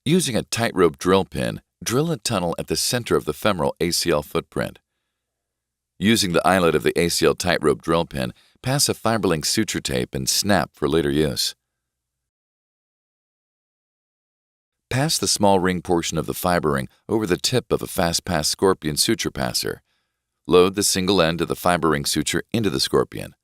Using a TightRope drill pin, drill a tunnel at the center of the femoral ACL footprint. Using the eyelet of the ACL TightRope drill pin, pass a fiberlink suture tape and snap for later use. Pass the small ring portion of the fiber ring over the tip of a fast-pass scorpion suture passer. Load the single end of the fiber ring suture into the scorpion.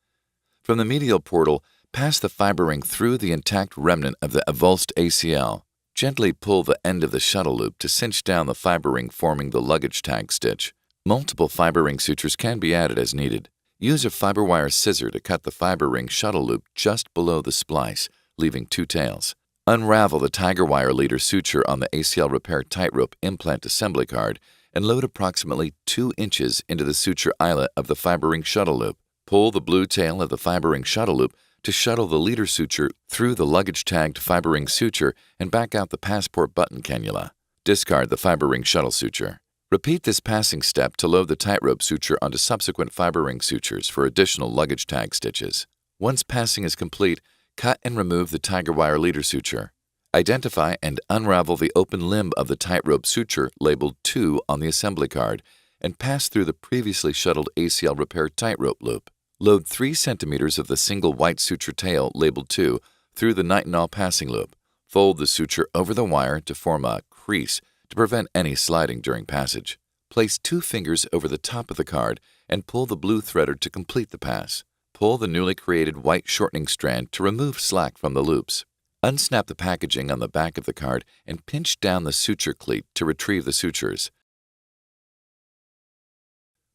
From the medial portal, pass the fiber ring through the intact remnant of the avulsed ACL. Gently pull the end of the shuttle loop to cinch down the fiber ring forming the luggage tag stitch. Multiple fiber ring sutures can be added as needed. Use a fiber wire scissor to cut the fiber ring shuttle loop just below the splice, leaving 2 tails. Unravel the tiger wire leader suture on the ACL Repair TightRope implant assembly card and load approximately 2 inches into the suture eyelet of the fiber ring shuttle loop. Pull the blue tail of the fiber ring shuttle loop to shuttle the leader suture through the luggage-tagged fiber ring suture and back out the passport button cannula. Discard the fiber ring shuttle suture. Repeat this passing step to load the TightRope suture onto subsequent fiber ring sutures for additional luggage tag stitches. Once passing is complete, cut and remove the tiger wire leader suture. Identify and unravel the open limb of the TightRope suture labeled 2 on the assembly card and pass through the previously shuttled ACL Repair TightRope loop. Load 3 centimeters of the single white suture tail labeled 2 through the nitinol passing loop. Fold the suture over the wire to form a crease to prevent any sliding during passage. Place 2 fingers over the top of the card and pull the blue threader to complete the pass. Pull the newly created white shortening strand to remove slack from the loops. Unsnap the packaging on the back of the card and pinch down the suture cleat to retrieve the sutures.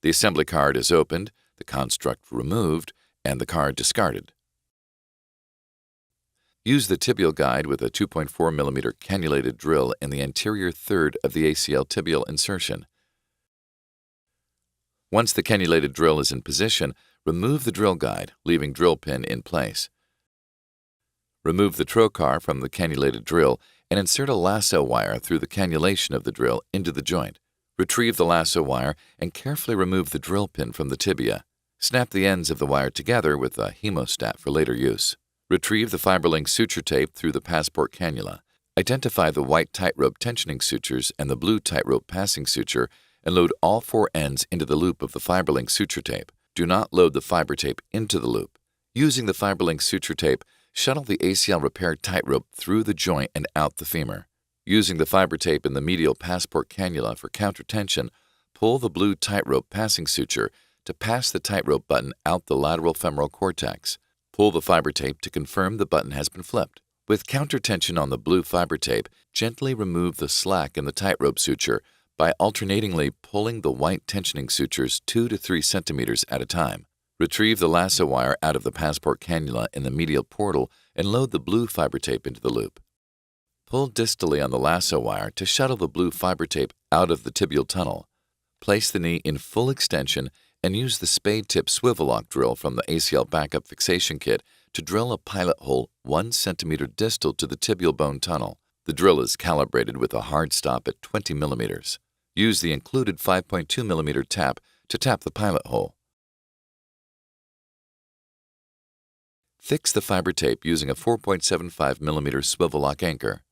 The assembly card is opened, the construct removed, and the card discarded. Use the tibial guide with a 2.4 mm cannulated drill in the anterior third of the ACL tibial insertion. Once the cannulated drill is in position, remove the drill guide, leaving drill pin in place. Remove the trocar from the cannulated drill and insert a lasso wire through the cannulation of the drill into the joint. Retrieve the lasso wire and carefully remove the drill pin from the tibia. Snap the ends of the wire together with a hemostat for later use. Retrieve the fiberlink suture tape through the passport cannula. Identify the white TightRope tensioning sutures and the blue TightRope passing suture and load all 4 ends into the loop of the fiberlink suture tape. Do not load the fiber tape into the loop. Using the fiberlink suture tape, shuttle the ACL Repair TightRope through the joint and out the femur. Using the fiber tape in the medial passport cannula for countertension, pull the blue TightRope passing suture to pass the TightRope button out the lateral femoral cortex. Pull the fiber tape to confirm the button has been flipped. With countertension on the blue fiber tape, gently remove the slack in the TightRope suture by alternatingly pulling the white tensioning sutures 2 to 3 centimeters at a time. Retrieve the lasso wire out of the passport cannula in the medial portal and load the blue fiber tape into the loop. Pull distally on the lasso wire to shuttle the blue fiber tape out of the tibial tunnel. Place the knee in full extension and use the spade tip swivel lock drill from the ACL backup fixation kit to drill a pilot hole 1 centimeter distal to the tibial bone tunnel. The drill is calibrated with a hard stop at 20 millimeters. Use the included 5.2 millimeter tap to tap the pilot hole. Fix the fiber tape using a 4.75 millimeter swivel lock anchor.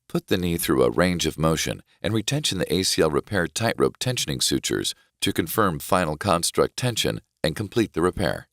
Put the knee through a range of motion and retension the ACL Repair TightRope tensioning sutures to confirm final construct tension and complete the repair.